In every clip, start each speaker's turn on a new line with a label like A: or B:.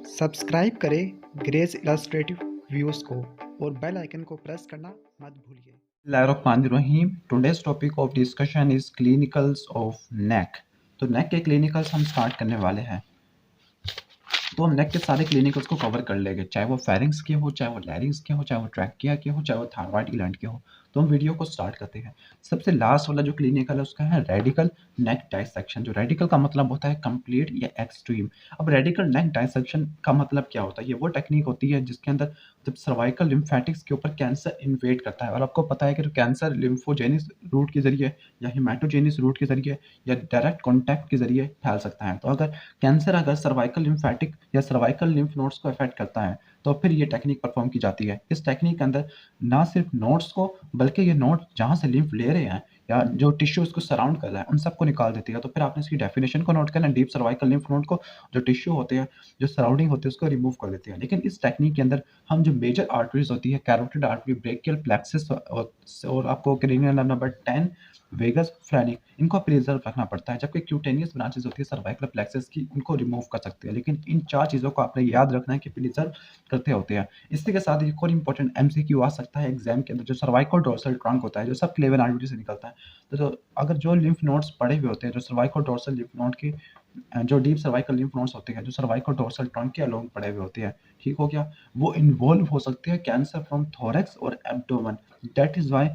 A: Subscribe करें grace illustrative views को और बेल आइकन को प्रेस करना मत भूलिए।
B: Bismillahirrahmanirrahim. Today's topic of discussion is clinicals of neck. तो neck के clinicals हम स्टार्ट करने वाले हैं। तो हम नेक के सारे क्लिनिकल्स को कवर कर लेंगे, चाहे वो फेरिंग्स के हो, चाहे वो लैरिंग्स के हो, चाहे वो ट्रैकिया के हो, चाहे वो थायराइड ग्लैंड के हो। तो हम वीडियो को स्टार्ट करते हैं। सबसे लास्ट वाला जो क्लिनिकल है उसका है रेडिकल नेक डाइसेक्शन। जो रेडिकल का मतलब होता है कंप्लीट या एक्सट्रीम। अब रेडिकल नेक डाइसेक्शन का मतलब क्या होता है? ये वो टेक्निक होती है जिसके अंदर जब सर्वाइकल लिम्फेटिक्स के ऊपर कैंसर इन्वेड करता है, और आपको पता है कि जो कैंसर लिम्फोजेनिस रूट के जरिए या हिमेटोजेनिस रूट के जरिए या डायरेक्ट कॉन्टैक्ट के जरिए फैल सकता है। तो अगर कैंसर अगर सर्वाइकल लिम्फेटिक या सर्वाइकल लिम्फ नोड्स को अफेक्ट करता है तो फिर ये टेक्निक परफॉर्म की जाती है। इस टेक्निक के अंदर ना सिर्फ नोड्स को बल्कि ये नोड जहाँ से लिम्फ ले रहे हैं या जो टिश्यू इसको सराउंड कर रहा है उन सबको निकाल देती है। तो फिर आपने इसकी डेफिनेशन को नोट करना, डीप सर्वाइकल लिम्फ नोड को जो टिश्यू होते हैं जो सराउंडिंग होते हैं उसको रिमूव कर देती है। लेकिन इस टेक्निक के अंदर हम जो मेजर आर्टरीज होती है, कैरोटिड आर्टरी, ब्रेकियल प्लेक्सस और आपको cranial nerve number 10, vagus, phrenic, इनको प्रिजर्व रखना पड़ता है। जबकि क्यूटेनियस ब्रांचेस होती है सर्वाइकल प्लेक्सस की, उनको रिमूव कर सकते हैं। लेकिन इन चार चीज़ों को आपने याद रखना है कि प्रिजर्व करते होते हैं। इसी के साथ एक और इंपॉर्टेंट एमसीक्यू आ सकता है एग्जाम के अंदर, जो सर्वाइकल डोर्सल ट्रंक होता है जो सब क्लेवन आर्टरी से निकलता है। तो अगर जो लिम्फ नोड्स पड़े हुए होते हैं, जो सर्वाइकल डोर्सल लिम्फ नोड की जो डीप सर्वाइकल लिम्फ नोड्स होते हैं, जो सर्वाइकल डोर्सल ट्रंक के अलोंग पड़े हुए होते हैं, ठीक हो गया, वो इन्वॉल्व हो सकते हैं कैंसर फ्रॉम थोरैक्स और एब्डोमेन। दैट इज वाई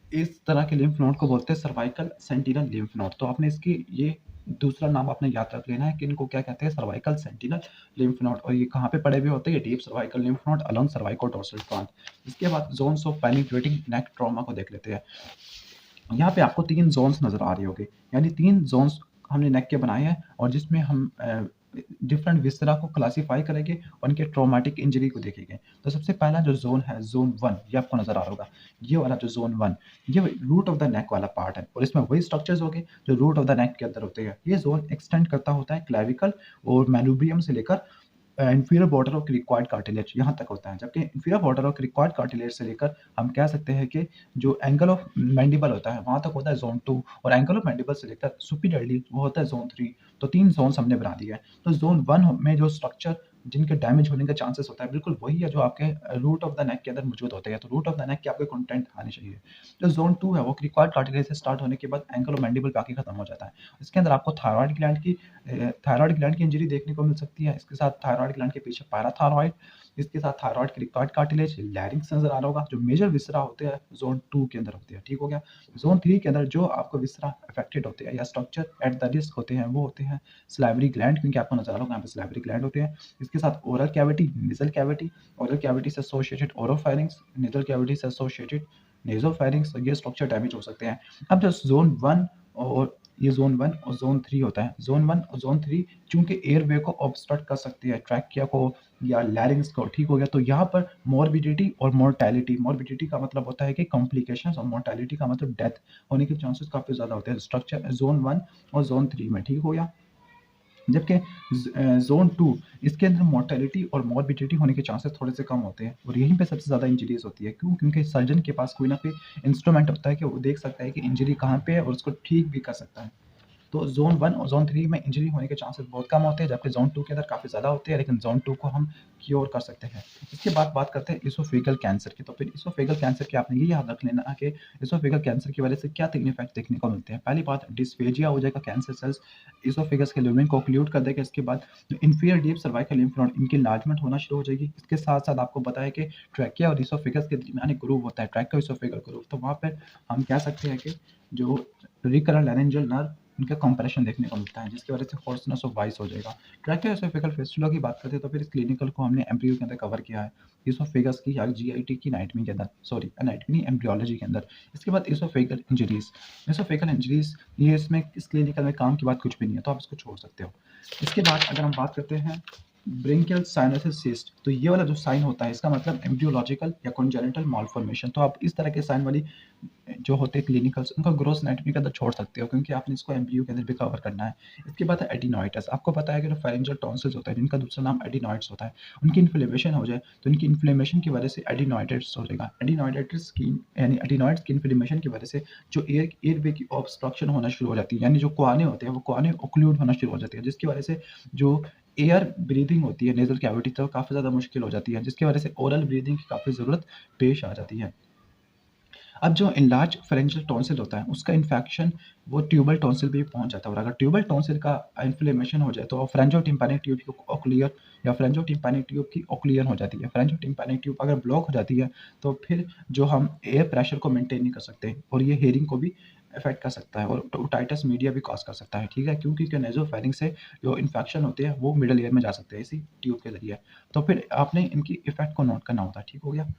B: इस तरह के लिम्फ नोड को बोलते हैं सर्वाइकल सेंटिनल लिम्फ नोड। तो आपने इसकी ये दूसरा नाम आपने याद रख लेना है कि इनको क्या कहते हैं, सर्वाइकल सेंटिनल लिम्फ नोड। और ये कहाँ पे पड़े हुए होते हैं? Deep cervical lymph node along cervical dorsal trunk. इसके बाद zones of penetrating neck trauma को देख लेते हैं। यहाँ पे आपको 3 ज़ोन्स नज़र आ रहे होंगे, यानी 3 ज़ोन्स हमने नेक के बनाए हैं और जिसमें हम डिफरेंट विसरा को क्लासिफाई करेंगे और उनके ट्रॉमेटिक इंजरी को देखेंगे। तो सबसे पहला जो ज़ोन है, ज़ोन 1, ये आपको नज़र आ रहा होगा। ये वाला जो ज़ोन 1, ये रूट ऑफ द नेक वाला पार्ट है और इसमें वही स्ट्रक्चर्स होंगे जो रूट ऑफ द नेक के अंदर होते हैं। ये ज़ोन एक्सटेंड करता होता है क्लेविकल और मैनुब्रियम से लेकर इंफीरियर बॉर्डर ऑफ क्रिक्वाइड कार्टिलेज यहाँ तक होता है। जबकि इंफीरियर बॉर्डर ऑफ क्रिक्वाइड कार्टिलेज से लेकर हम कह सकते हैं कि जो एंगल ऑफ मैंडिबल होता है वहाँ तक होता है ज़ोन 2, और एंगल ऑफ मैंडिबल से लेकर सुपीरियरली वो होता है ज़ोन 3। तो 3 ज़ोन्स हमने बना दिए हैं। तो ज़ोन 1 में जो स्ट्रक्चर जिनके डैमेज होने का चांसेस होता है बिल्कुल वही है जो आपके रूट ऑफ द नेक के अंदर मौजूद होते हैं। तो रूट ऑफ द नेक के आपके कंटेंट आने चाहिए। जो ज़ोन 2 है वो क्रिक्वाइड कार्टिलेज से स्टार्ट होने के बाद एंगल ऑफ मैंडिबल पे आके खत्म हो जाता है। इसके अंदर आपको थायराइड ग्लैंड की इंजरी देखने को मिल सकती है। इसके साथ थायराइड ग्लैंड के पीछे पैराथायरॉइड, इसके साथ थायराइड क्रिक्वाइड कार्टिलेज, लैरिंक्स नजर आ रहा होगा। जो मेजर विसरा होते हैं ज़ोन 2 के अंदर होते हैं, ठीक हो गया। ज़ोन 3 के अंदर जो आपको विसरा अफेक्टेड होते हैं या स्ट्रक्चर एट द रिस्क होते हैं वो होते हैं स्लाइवरी ग्लैंड, क्योंकि आपको नजर आ रहा होगा यहाँ पे स्लाइवरी ग्लैंड होते हैं। इसके साथ oral cavity, nasal cavity, oral cavity से एसोसिएटेड ओरोफैरिंक्स, नेजल कैविटी से एसोसिएटेड नेजोफैरिंक्स, ये स्ट्रक्चर डैमेज हो सकते हैं। अब जो ज़ोन 1 और ये ज़ोन 1 और ज़ोन 3 होता है। ज़ोन 1 और ज़ोन 3 चूंकि एयरवे को ऑब्स्ट्रक्ट कर सकती है, ट्रैकिया को या लैरिंग्स को, ठीक हो गया। तो यहाँ पर मॉर्बिडिटी और मोर्टेलिटी, मॉर्बिडिटी का मतलब होता है कि कॉम्प्लिकेशंस और मोर्टेलिटी का मतलब डेथ होने के चांसेस काफ़ी ज़्यादा होते हैं स्ट्रक्चर ज़ोन 1 और ज़ोन 3 में, ठीक हो गया। जबकि ज़ोन 2 इसके अंदर मोर्टेलिटी और मॉर्बिडिटी होने के चांसेस थोड़े से कम होते हैं और यहीं पे सबसे ज़्यादा इंजरीज होती है। क्यों? क्योंकि सर्जन के पास कोई ना कोई इंस्ट्रूमेंट होता है कि वो देख सकता है कि इंजरी कहाँ पे है और उसको ठीक भी कर सकता है। तो ज़ोन 1 और ज़ोन 3 में इंजरी होने के चांसेस बहुत कम होते हैं, जबकि ज़ोन 2 के अंदर काफ़ी ज़्यादा होते हैं, लेकिन ज़ोन 2 को हम क्योर कर सकते हैं। इसके बाद बात करते हैं इसोफेगल कैंसर की। तो फिर इसोफेगल कैंसर की आपने ये याद रख लेना कि इसोफेगल कैंसर की वजह से क्या 3 इफेक्ट देखने को मिलते हैं। पहली बात, डिस्फेजिया हो जाएगा, कैंसर सेल्स इसोफेगस के लुमेन को ओक्लूड कर देगा। इसके बाद जो inferior deep cervical lymph node, इनकी एनलार्जमेंट होना शुरू हो जाएगी। इसके साथ साथ आपको पता है कि ट्रैकिया और इसोफेगस के दरमियान एक ग्रूव होता है, ट्रैकियो इसोफेगल ग्रूव। तो वहाँ पर हम कह सकते हैं कि जो रिकरल लैरिंजियल नर्व, उनका कंप्रेशन देखने को मिलता है, जिसकी वजह से होर्सनेस ऑफ वॉइस हो जाएगा। ट्रैकियोएसोफेगल फिस्टुला की बात करते हैं तो फिर इस क्लिनिकल को हमने एम्ब्रियो के अंदर कवर किया है, इसोफेगस की या जीआईटी की एनाटॉमी के अंदर, सॉरी एनाटॉमी नहीं, एम्ब्रियोलॉजी के अंदर। इसके बाद इसोफेगल इंजरीज, ये इसमें इस क्लिनिकल में काम की बात कुछ भी नहीं है, तो आप इसको छोड़ सकते हो। इसके बाद अगर हम बात करते हैं ब्रिंकियल साइनोसिस सिस्ट, तो ये वाला जो साइन होता है इसका मतलब एम्ब्रियोलॉजिकल या कॉन्जेनिटल मालफॉर्मेशन। तो आप इस तरह के साइन वाली जो होते हैं क्लिनिकल्स, उनका ग्रोस एनाटॉमी के अंदर छोड़ सकते हो, क्योंकि आपने इसको एम्ब्रियो के अंदर भी कवर करना है। इसके बाद है एडिनोइटिस। आपको पता है कि जो फेरेंजियल टॉन्सिल्स होता है, जिनका दूसरा नाम एडिनोइड्स होता है, उनकी इन्फ्लेमेशन हो जाए तो उनकी इन्फ्लेमेशन की वजह से एडिनोइटिस हो जाएगा। एडिनोइटिस की यानी एडिनोइड्स की इन्फ्लेमेशन की वजह से जो एयरवे की ऑब्स्ट्रक्शन होना शुरू हो जाती है, यानी जो कुआने होते हैं वो कुआने ओक्लूड होना शुरू हो जाती है, जिसकी वजह से जो एयर ब्रीदिंग होती है नेजल कैविटी तो काफ़ी ज़्यादा मुश्किल हो जाती है, जिसकी वजह से ओरल ब्रीदिंग की काफ़ी ज़रूरत पेश आ जाती है। अब जो इनलार्ज फेरेंजियल टॉन्सिल होता है उसका इन्फेक्शन वो ट्यूबल टॉन्सिल पे भी पहुंच जाता है, और अगर ट्यूबल टॉन्सिल का इन्फ्लेमेशन हो जाए तो फेरेंजियोटिम्पैनिक ट्यूब की ओक्लियर या फेरेंजियोटिम्पैनिक ट्यूब की ओक्लियर हो जाती है। फेरेंजियोटिम्पैनिक ट्यूब अगर ब्लॉक हो जाती है तो फिर जो हम एयर प्रेशर को मेंटेन नहीं कर सकते, और ये हेयरिंग को भी इफेक्ट कर सकता है, और ओटाइटिस मीडिया भी कॉज कर सकता है। ठीक है, क्योंकि नेजोफेरिंग से जो इन्फेक्शन होते हैं वो मिडल ईयर में जा सकते हैं इसी ट्यूब के जरिए। तो फिर आपने इनकी इफेक्ट को नोट करना होता है। ठीक हो गया।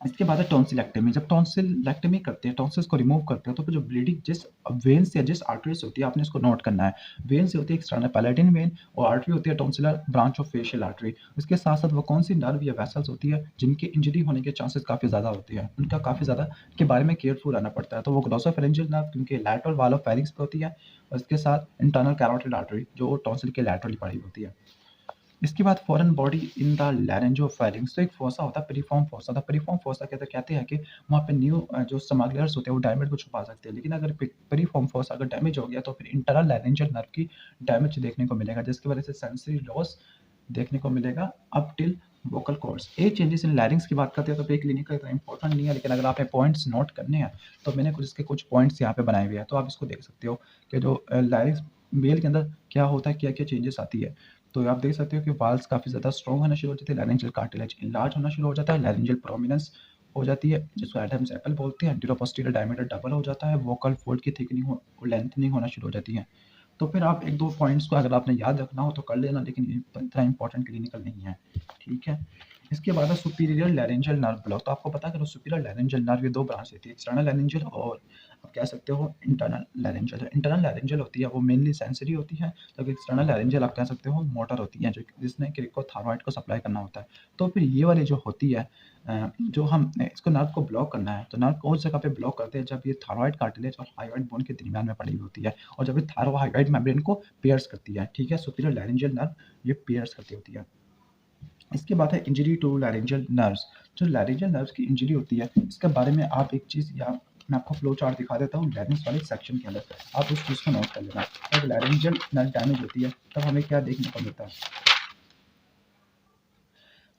B: इसके बाद है टॉन्सिलेक्टमी। जब टॉन्सिलेक्टमी करते हैं, टॉन्सिल्स को रिमूव करते हैं, तो फिर जो ब्लीडिंग जिस वेन से जिस आर्टरी से होती है आपने इसको नोट करना है। वेन से होती है एक्सटर्नल पैलेटिन वेन, और आर्टरी होती है tonsillar branch of facial artery. उसके साथ साथ वो कौन सी नर्व या वेसल्स होती है जिनकी इंजरी होने के चांसेस काफ़ी ज़्यादा होती है, उनका काफ़ी ज़्यादा के बारे में केयरफुल रहना पड़ता है। तो वो ग्लॉसोफेरेंजियल नर्व क्योंकि लैटरल वॉल ऑफ फेरिंक्स पे होती है, और इसके साथ इंटरनल कैरोटिड आर्टरी जो टॉन्सिल के लैटरली पड़ी होती है। इसके बाद फॉरेन बॉडी इन द लैरिंजोफैरिंक्स, तो एक फोसा होता है पेरिफॉर्म फोसा। द पेरिफॉर्म फोसा कहते हैं कि वहाँ पे न्यू जो स्मगलर्स होते हैं वो डायमंड को छुपा सकते हैं, लेकिन अगर पेरिफॉर्म फोसा अगर डैमेज हो गया तो फिर इंटरनल लैरिंजियल नर्व की डैमेज देखने को मिलेगा, जिसकी वजह से सेंसरी लॉस देखने को मिलेगा up till vocal cords. Age changes in larynx की बात करते हैं तो पे क्लिनिकल इतना इंपॉर्टेंट नहीं है, लेकिन अगर आपने पॉइंट्स नोट करने हैं तो मैंने कुछ पॉइंट्स यहाँ पे बनाए हुए हैं, तो आप इसको देख सकते हो कि जो लैरिंग्स मेल के अंदर क्या होता है, क्या क्या चेंजेस आती है। तो आप देख सकते हो कि वाल्स काफ़ी ज़्यादा स्ट्रॉन्ग होना शुरू हो जाते हैं, लैरिंजियल कार्टिलेज इनलार्ज होना शुरू हो जाता है, लैरिंजियल प्रोमिनेंस हो जाती है जिसको एडम्स एप्पल बोलते हैं, एंटीरोपोस्टीरियर डायमीटर डबल हो जाता है, वोकल फोल्ड की थिकनिंग और लेंथनिंग होना शुरू हो जाती है। तो फिर आप एक दो पॉइंट्स को अगर आपने याद रखना हो तो कर लेना, लेकिन ये इतना इंपॉर्टेंट क्लिनिकल नहीं है। ठीक है। इसके बाद है सुपीरियर लैरिंजियल नर्व ब्लॉक। तो आपको पता है कि सुपीरियर लैरिंजियल नर्व ये दो ब्रांच होती है, एक्सटर्नल लैरिंजियल और आप कह सकते हो इंटरनल लैरिंजियल। इंटरनल लैरिंजियल होती है वो मेनली सेंसरी होती है, जबकि एक्सटर्नल लैरिंजियल आप कह सकते हो मोटर होती है, जो जिसने क्रिकोथायरॉइड को सप्लाई करना होता है। तो फिर ये वाली जो होती है जो हम इसको नर्व को ब्लॉक करना है, तो नर्व को उस जगह पे ब्लॉक करते हैं जब ये थायरॉइड कार्टिलेज और हाइयोइड बोन के दरमियान में पड़ी हुई होती है, और जब ये थायरोहाइड्रोइड मेम्ब्रेन को पियर्स करती है। ठीक है, सुपीरियर लैरिंजियल नर्व ये पियर्स करती होती है। इसके बाद है इंजरी टू लैरिंजियल नर्व्स। जो लैरिंजियल नर्व्स की इंजरी होती है इसके बारे में आप एक चीज़ या मैं आपको फ्लो चार्ट दिखा देता हूँ लैरिंग्स वाले सेक्शन के अंदर, आप उस चीज़ को नोट कर लेना। जब लैरिंजियल नर्व डैमेज होती है तब हमें क्या देखने को मिलता है।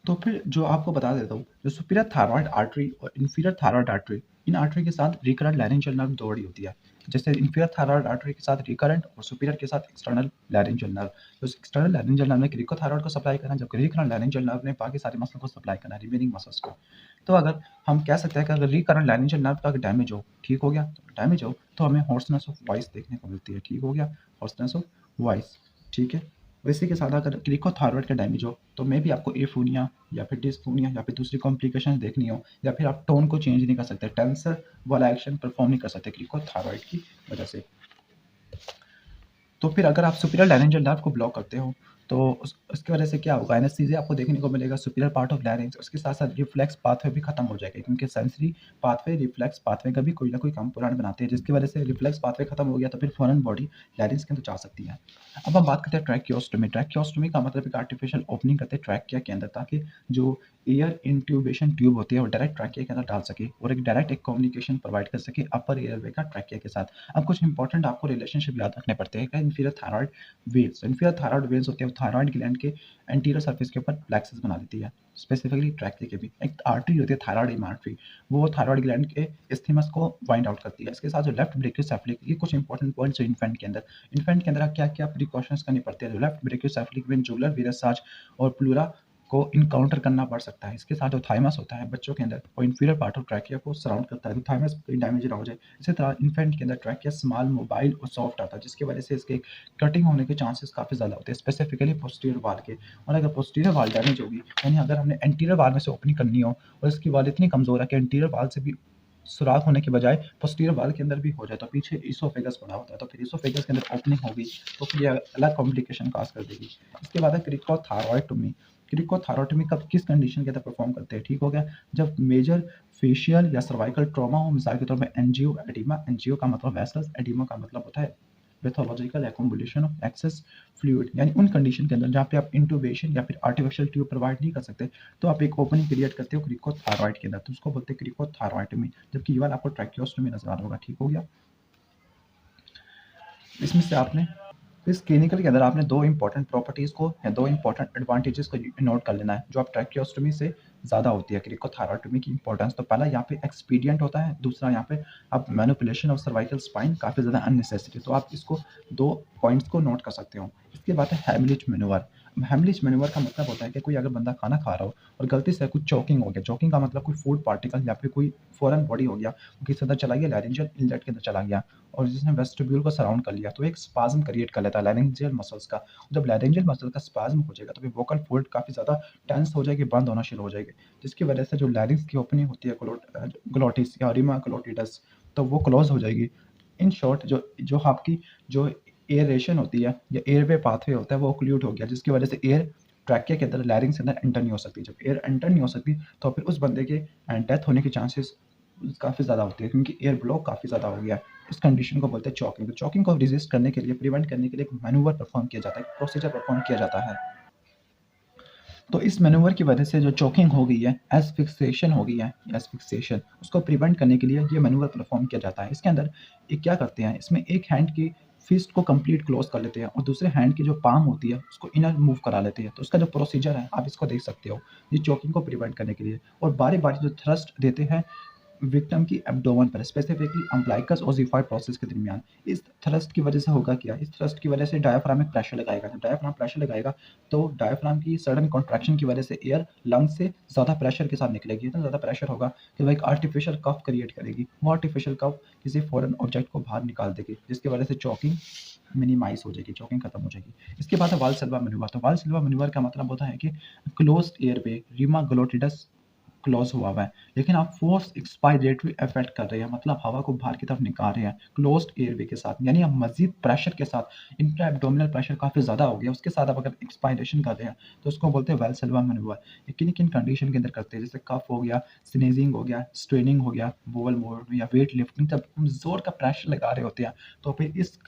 B: तो फिर जो आपको बता देता हूँ, जो सुपीरियर थायरॉइड आर्टरी और इंफीरियर थायरॉइड आर्टरी, इन आर्टरी के साथ रिकरेंट लैरिंजियल नर्व जोड़ी होती है। जैसे इंफीरियर थायरॉइड आर्टरी के साथ रिकरेंट और सुपीरियर के साथ एक्सटर्नल लैरिंजियल नर्व। तो एक्सटर्नल लैरिंजियल नर्व ने क्रिकोथायरॉइड को सप्लाई करना, जबकि रिकरेंट लैरिंजियल नर्व ने बाकी सारे मसल्स को सप्लाई करना, रिमेनिंग मसल्स को। तो अगर हम कह सकते हैं कि अगर रिकरेंट लैरिंजियल नर्व का डैमेज हो, ठीक हो गया, तो डैमेज हो तो हमें हॉर्सनेस ऑफ वॉइस देखने को मिलती है। ठीक हो गया, हॉर्सनेस ऑफ वॉइस। ठीक है। इसी के साथ अगर क्रिकोथायरॉइड का डैमेज हो तो मे भी आपको एफोनिया या फिर डिस्फोनिया या फिर दूसरी कॉम्प्लिकेशन देखनी हो, या फिर आप टोन को चेंज नहीं कर सकते, टेंसर वाला एक्शन परफॉर्म नहीं कर सकते क्रिकोथायरॉइड की वजह से। तो फिर अगर आप सुपीरियर लैरिंजियल नर्व को ब्लॉक करते हो तो उसकी वजह से क्या होगा, एनेस्थीसिया आपको देखने को मिलेगा सुपीरियर पार्ट ऑफ लैरिंक्स। उसके साथ साथ रिफ्लेक्स पाथवे भी खत्म हो जाएगा, क्योंकि सेंसरी पाथवे रिफ्लेक्स पाथवे का भी कोई ना कोई कंपोनेंट बनाते हैं, जिसकी वजह से रिफ्लेक्स पाथवे खत्म हो गया तो फिर फॉरेन बॉडी लैरिंक्स के अंदर जा सकती है। अब हम बात करते हैं ट्रैकियोस्टोमी। ट्रैकियोस्टोमी का मतलब एक आर्टिफिशियल ओपनिंग करते हैं ट्रैकिया के अंदर, ताकि जो एयर इंट्यूबेशन ट्यूब होती है वो डायरेक्ट ट्रैकिया के अंदर डाल सके और एक डायरेक्ट एक कम्युनिकेशन प्रोवाइड कर सके अपर एयरवे का ट्रैकिया के साथ। अब कुछ इंपॉर्टेंट आपको रिलेशनशिप याद रखने पड़ते हैं। Inferior thyroid veins, inferior thyroid veins होते हैं वो थायरॉइड ग्लैंड के एंटीरियर सरफेस के ऊपर प्लेक्सस बना देती है, स्पेसिफिकली ट्रैकिया के भी। एक आर्टरी होती है थायरॉइड आर्टरी, वो थायरॉइड ग्लैंड के इस्थीमस को वाइंड आउट करती है। इसके साथ जो लेफ्ट ब्रेकियोसेफलिक, ये कुछ इंपॉर्टेंट पॉइंट्स है इन्फेंट के अंदर क्या क्या प्रिकॉशंस करनी पड़ती है। जो लेफ्ट ब्रेकियोसेफलिक वेन जुगुलर वीरस साज और प्लूरा को इनकाउंटर करना पड़ सकता है। इसके साथ जो थाइमस होता है बच्चों के अंदर, वो इंफीरियर पार्ट ऑफ ट्रैकिया को सराउंड करता है, तो थाइमस कहीं डैमेज ना हो जाए। इसी तरह इन्फेंट के अंदर ट्रैकिया स्मॉल, मोबाइल और सॉफ्ट आता है, जिसकी वजह से इसके कटिंग होने के चांसेस काफ़ी ज़्यादा होते हैं, स्पेसिफिकली पोस्टीरियर वाल के। और अगर पोस्टीरियर वाल डैमेज होगी, यानी अगर हमने एंटीरियर वाल में से ओपनिंग करनी हो और इसकी वाल इतनी कमज़ोर है कि एंटीरियर वाल से भी सुराख होने के बजाय पोस्टीरियर वाल के अंदर भी हो जाए, तो पीछे इसोफेगस बना होता है, तो फिर इसोफेगस के अंदर ओपनिंग होगी तो फिर ये अलग कॉम्प्लिकेशन काज कर देगी। इसके बाद है क्रिकोथायरॉइडोमी। क्रिकोथायरॉइडोमी कब किस कंडीशन के अंदर परफॉर्म करते हैं, ठीक हो गया, जब मेजर फेशियल या सर्वाइकल ट्रॉमा हो, मिसाल के तौर पर एंजियो एडिमा। एंजियो का मतलब वेसल्स, एडिमा का मतलब होता है pathological accumulation of access fluid, यानी उन कंडीशन के अंदर जहाँ पे आप इंट्यूबेशन या फिर आर्टिफिशियल ट्यूब प्रोवाइड नहीं कर सकते, तो आप एक ओपनिंग क्रिएट करते हो क्रिकोथायरॉइड के अंदर, तो उसको बोलते हैं क्रिकोथायरॉइडोमी, जबकि ये वाला आपको ट्रैकियोस्टोमी नजर आ रहा होगा। ठीक हो गया। इसमें से आपने तो इस क्लिनिकल के अंदर आपने दो इंपॉर्टेंट प्रॉपर्टीज़ को या दो इंपॉर्टेंट एडवांटेजेस को नोट कर लेना है जो आप ट्रैकियोस्टोमी से ज़्यादा होती है क्रिकोथायरॉयडोटोमी की इंपॉर्टेंस। तो पहला यहाँ पे एक्सपीडियंट होता है, दूसरा यहाँ पे आप मैनिपुलेशन ऑफ सर्वाइकल स्पाइन काफ़ी ज़्यादा अननेसेसरी। तो आप इसको दो पॉइंट्स को नोट कर सकते हो। इसके बाद है हेमरेज मैन्यूवर। हेमरेज मैन्यूवर का मतलब होता है कि कोई अगर बंदा खाना खा रहा हो और गलती से कुछ चोकिंग हो गया, चोकिंग का मतलब कोई फूड पार्टिकल या फिर कोई फॉरेन बॉडी हो गया, वो किसी अंदर चला गया, लैरिंजियल इनलेट के अंदर चला गया और जिसने वेस्टिब्यूल को सराउंड कर लिया, तो एक स्पाज्म क्रिएट कर लेता है लैरिंजियल मसल्स का। जब लैरिंजियल मसल का स्पाज्म हो जाएगा तो फिर वोकल फोल्ड काफ़ी ज़्यादा टेंस हो जाएगी, बंद होना शुरू हो जाएगी, जिसकी वजह से जो लैरिंक्स की ओपनिंग होती है ग्लोटिस या रिमा ग्लोटिडस, तो वो क्लोज हो जाएगी। इन शॉर्ट जो जो आपकी जो एयरेशन होती है या एयरवे पाथवे होता है वो ओक्लूड हो गया, जिसकी वजह से एयर ट्रैकिया के अंदर लैरिंग्स के अंदर एंटर नहीं हो सकती। जब एयर एंटर नहीं हो सकती तो फिर उस बंदे के डेथ होने के चांसेस काफ़ी ज़्यादा होती है क्योंकि एयर ब्लॉक काफ़ी ज़्यादा हो गया है। इस कंडीशन को बोलते हैं चॉकिंग। तो चॉकिंग को रेजिस्ट करने के लिए, प्रिवेंट करने के लिए एक मैनूवर परफॉर्म किया जाता है, एक प्रोसीजर परफॉर्म किया जाता है। तो इस मैनूवर की वजह से जो चोकिंग हो गई है, एस्फिक्सिएशन हो गई है, एस्फिक्सिएशन उसको प्रिवेंट करने के लिए ये मैनूवर परफॉर्म किया जाता है। इसके अंदर ये क्या करते हैं, इसमें एक हैंड की फिस्ट को कंप्लीट क्लोज कर लेते हैं और दूसरे हैंड की जो पाम होती है उसको इनर मूव करा लेते हैं। तो उसका जो प्रोसीजर है आप इसको देख सकते हो, ये चोकिंग को प्रिवेंट करने के लिए। और बारी बारी जो थ्रस्ट देते हैं विक्टिम की एब्डोमेन पर, स्पेसिफिकली अम्ब्लाइकस ओसिफाई प्रोसेस के दरमियान। इस थ्रस्ट की वजह से होगा क्या, इस थ्रस्ट की वजह से डायफ्राम में प्रेशर लगाएगा। जब डायफ्राम प्रेशर लगाएगा तो डायफ्राम की सडन कॉन्ट्रैक्शन की वजह से एयर लंग्स से ज़्यादा प्रेशर के साथ निकलेगी। इतना ज़्यादा प्रेशर होगा कि वो एक आर्टिफिशियल कफ क्रिएट करेगी। वो आर्टिफिशियल कफ किसी फॉरेन ऑब्जेक्ट को बाहर निकाल देगी, जिसकी वजह से चॉकिंग मिनिमाइज हो जाएगी, चॉकिंग खत्म हो जाएगी। इसके बाद है वाल्सल्वा मैन्यूवर। तो वाल्सल्वा मैन्यूवर का मतलब होता है कि क्लोज्ड एयर पे रीमा ग्लोटिडस क्लोज हुआ है, लेकिन आप फोर्स एक्सपायरेटरी इफेक्ट कर रहे हैं, मतलब हवा को बाहर की तरफ निकाल रहे हैं क्लोज्ड एयरवे के साथ, यानी आप मजीद प्रेशर के साथ, इंट्रा एब्डोमिनल प्रेशर काफ़ी ज़्यादा हो गया, उसके साथ आप अगर एक्सपायरेशन कर रहे हैं तो उसको बोलते हैं वेल्सल्वा मैन्यूवर। ये किन किन कंडीशन के अंदर करते हैं, जैसे कफ हो गया, स्नीजिंग हो गया, स्ट्रेनिंग हो गया, बोवल मोड या वेट लिफ्टिंग, जब हम जोर का प्रेशर लगा रहे होते हैं तो फिर इस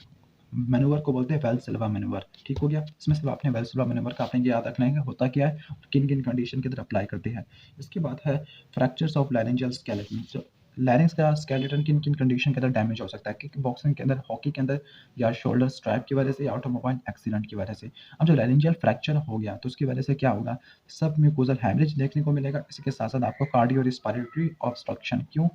B: मैनूवर को बोलते हैं वेल्सल्वा मैनूवर। ठीक हो गया। इसमें सिर्फ आपने वेल्सल्वा मैनूवर का आपने याद रखना है कि होता क्या है और किन किन कंडीशन के अंदर अप्लाई करते हैं। इसके बाद है फ्रैक्चर्स ऑफ लैरिंजियल स्केलेटन। जो लैरिंग्स का स्केलेटन किन किन कंडीशन के अंदर डैमेज हो सकता है, किक बॉक्सिंग के अंदर, हॉकी के अंदर, या शोल्डर स्ट्रैप की वजह से, या ऑटोमोबाइल एक्सीडेंट की वजह से। अब जो लैरिंजियल फ्रैक्चर हो गया तो उसकी वजह से क्या होगा, सब म्यूकोजल हैमरेज देखने को मिलेगा। इसके साथ साथ आपको कार्डियो रिस्पिरेटरी ऑब्स्ट्रक्शन, क्यों,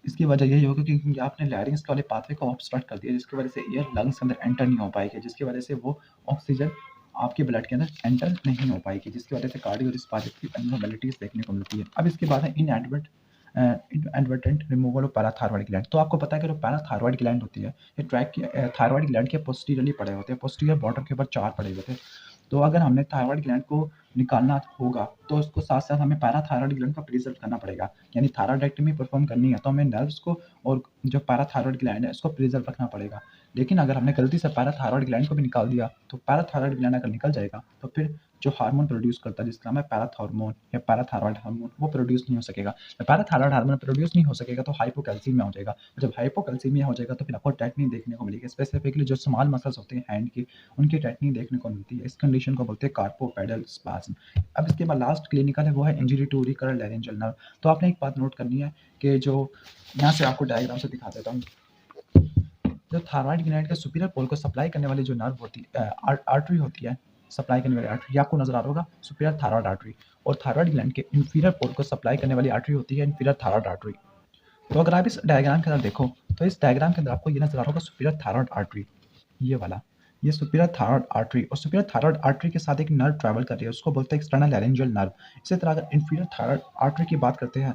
B: इसकी वजह यही होगी क्योंकि आपने लैरिंग्स वाले पाथवे को ऑब्स्ट्रक्ट कर दिया, जिसकी वजह से एयर लंग्स के अंदर एंटर नहीं हो पाएगी, जिसकी वजह से वो ऑक्सीजन आपके ब्लड के अंदर एंटर नहीं हो पाएगी, जिसकी वजह से कार्डियो रिस्पिरेटरी एब्नॉर्मैलिटीज देखने को मिलती है। अब इसके बाद है inadvertent removal of parathyroid gland. तो आपको पता है कि जो पैराथायरॉइड ग्लैंड होती है, ये ट्रैक की थायरॉइड ग्लैंड के पोस्टीरियरली पड़े होते हैं, पोस्टीरियर बॉटम के ऊपर 4 पड़े हुए थे। तो अगर हमने थायरॉइड ग्लैंड को निकालना होगा तो उसको साथ साथ हमें पैराथायरॉइड ग्लैंड का प्रिजर्व करना पड़ेगा, यानी थायरॉइडेक्टमी परफॉर्म करनी है तो हमें नर्व्स को और जो पैराथायरॉइड ग्लैंड है उसको प्रिजर्व रखना पड़ेगा। लेकिन अगर हमने गलती से पैराथायरॉइड ग्लैंड को भी निकाल दिया तो पैराथायरॉइड ग्लैंड अगर निकल जाएगा तो फिर जो हार्मोन प्रोड्यूस करता है जिसका नाम है पैराथॉर्मोन या पैराथायरॉइड हार्मोन, वो प्रोड्यूस नहीं हो सकेगा। जब पैराथायरॉइड हार्मोन प्रोड्यूस नहीं हो सकेगा तो हाइपोकैल्सीमिया हो जाएगा। जब हाइपोकैल्सीमिया हो जाएगा तो फिर आपको टेटनी देखने को मिलेगी, स्पेसिफिकली जो स्मॉल मसल्स होते हैं हैंड की, उनकी टेटनी देखने को मिलती है। इस कंडीशन को बोलते हैं कार्पोपेडल स्पाज्म। अब इसके बाद लास्ट क्लिनिकल है वो है injury to recurrent laryngeal nerve. तो आपने एक बात नोट करनी है कि जो यहाँ से आपको डायग्राम से दिखा देता हूँ, जो थायरॉइड ग्लैंड के सुपीरियर पोल को सप्लाई करने वाली जो नर्व होती है, आर्टरी होती है, सप्लाई करने वाली आर्टरी, ये आपको नजर आ रहा होगा सुपीरियर थायरॉइड आर्टरी, और थायरॉइड ग्लैंड के इंफीरियर पोल को सप्लाई करने वाली आर्टरी होती है इंफीरियर थायरॉइड आर्टरी। तो अगर आप इस डायग्राम के अंदर देखो तो इस डायग्राम के अंदर आपको ये नजर आ रहा होगा सुपीरियर थायरॉइड आर्टरी, ये वाला, ये सुपीरियर थायरॉइड आर्टरी, और सुपीरियर थायरॉइड आर्टरी के साथ एक नर्व ट्रैवल कर रही है, उसको बोलते हैं एक्सटर्नल लैरिंजियल नर्व। इसी तरह अगर इंफीरियर थायरॉइड आर्टरी की बात करते हैं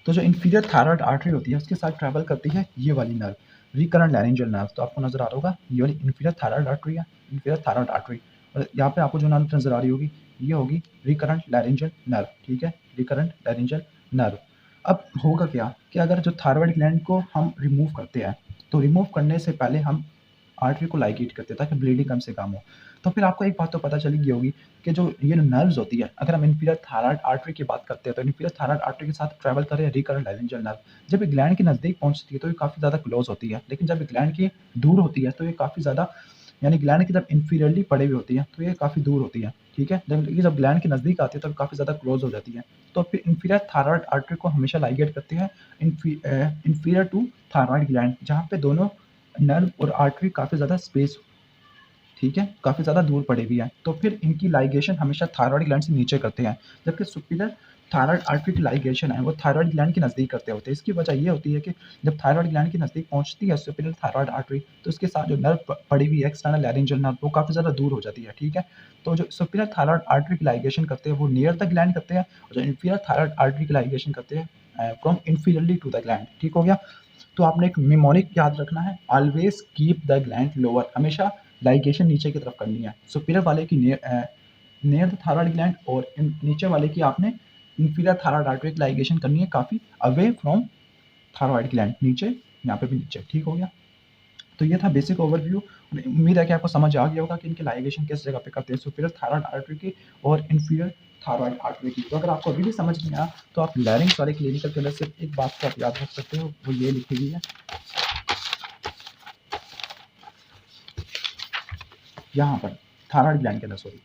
B: तो जो इंफीरियर थायरॉइड आर्टरी होती है उसके साथ ट्रैवल करती है ये वाली नर्व, रिकरेंट लैरिंजियल नर्व। तो आपको नजर आ रहा होगा ये वाली इंफीरियर थायरॉइड आर्टरी है, इंफीरियर थायरॉइड आर्टरी, और यहाँ पे आपको जो नर्व नजर आ रही होगी ये होगी रिकरेंट लैरिंजियल नर्व। ठीक है, रिकरेंट लैरिंजियल नर्व। अब होगा क्या कि अगर जो थायरॉइड ग्लैंड को हम रिमूव करते हैं तो रिमूव करने से पहले हम आर्टरी को लाइगेट करते हैं ताकि ब्लीडिंग कम से कम हो। तो फिर आपको एक बात तो पता चली गई होगी कि जो ये नर्व्स होती है, अगर हम इंफीरियर थायरॉइड आर्टरी की बात करते हैं तो इंफीरियर थायरॉइड आर्टरी के साथ ट्रैवल कर रहे हैं रिकरेंट लैरिंजियल नर्व। जब ये ग्लैंड के नज़दीक पहुंचती है तो ये काफ़ी ज़्यादा क्लोज होती है, लेकिन जब ग्लैंड की दूर होती है तो ये काफ़ी ज़्यादा, यानी ग्लैंड की जब इंफीरियरली पड़ी हुई होती है तो ये काफ़ी दूर होती है। ठीक है, जब ग्लैंड के नज़दीक आती है तो काफ़ी ज़्यादा क्लोज हो जाती है। तो फिर इंफीरियर थायरॉइड आर्टरी को हमेशा लाइगेट करते हैं इंफीरियर टू थायरॉइड ग्लैंड, जहाँ पे दोनों नर्व और आर्टरी काफ़ी ज़्यादा स्पेस, ठीक है, काफ़ी ज़्यादा दूर पड़े हुई है, तो फिर इनकी लाइगेशन हमेशा थायरॉइड ग्लैंड से नीचे करते हैं, जबकि सुपीरियर थायरॉइड आर्टरी की लाइगेशन है वो थायरॉइड ग्लैंड के नज़दीक करते होते हैं। इसकी वजह ये होती है कि जब थायरॉइड ग्लैंड के नज़दीक पहुंचती है सुपीरियर थायरॉइड आर्टरी, तो उसके साथ जो नर्व पड़ी हुई है एक्सटर्नल लैरिंजियल नर्व, वो काफ़ी ज़्यादा दूर हो जाती है, ठीक है। तो जो सुपीरियर थायरॉइड आर्टरी की लाइगेशन करते हैं वो नियर द ग्लैंड करते हैं, और जो इंफीरियर थायरॉइड आर्टरी की लाइगेशन करते हैं from inferiorly to the gland, ठीक हो गया। तो आपने एक निमोनिक याद रखना है, always keep the gland lower, हमेशा लाइगेशन नीचे की तरफ करनी है। सुपीरियर वाले की नियर द थायरॉइड ग्लैंड, और नीचे वाले की आपने इंफीरियर थायरॉइड आर्टरी की लाइगेशन करनी है काफ़ी अवे फ्रॉम थायरॉइड ग्लैंड, नीचे, यहाँ पे भी नीचे, ठीक हो गया। तो ये था बेसिक ओवरव्यू। उम्मीद है कि आपको समझ आ गया होगा कि इनके लाइगेशन किस जगह पे करते हैं, सुपीरियर थायरॉइड आर्टरी की और इंफीरियर थायरॉइड आर्टरी की। तो अगर आपको अभी भी समझ नहीं आया तो आप लैरिंग्स वाले क्लिनिकल के अंदर सिर्फ एक बात को आप याद रख सकते हो, वो ये लिखी हुई है यहाँ पर, थायरॉइड ग्लैंड के अंदर, सॉरी।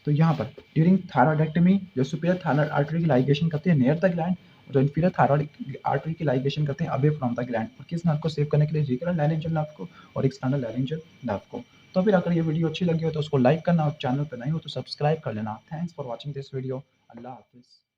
B: तो यहाँ पर ड्यूरिंग थायरॉइडेक्टमी जो सुपीरियर थायरॉइड आर्टरी की लाइगेशन करते हैं नियर द ग्लैंड, और जो इंफीरियर थायरॉइड आर्टरी की लाइगेशन करते हैं अवे फ्रॉम द ग्लैंड। और किस नर्व को सेव करने के लिए, रीकरल लैरिंजियल नर्व को और एक्सटर्नल लैरिंजियल नर्व को। तो फिर अगर ये वीडियो अच्छी लगी हो तो उसको लाइक करना, और चैनल पर नहीं हो तो सब्सक्राइब कर लेना। Thanks for watching this video. अल्लाह हाफिज़।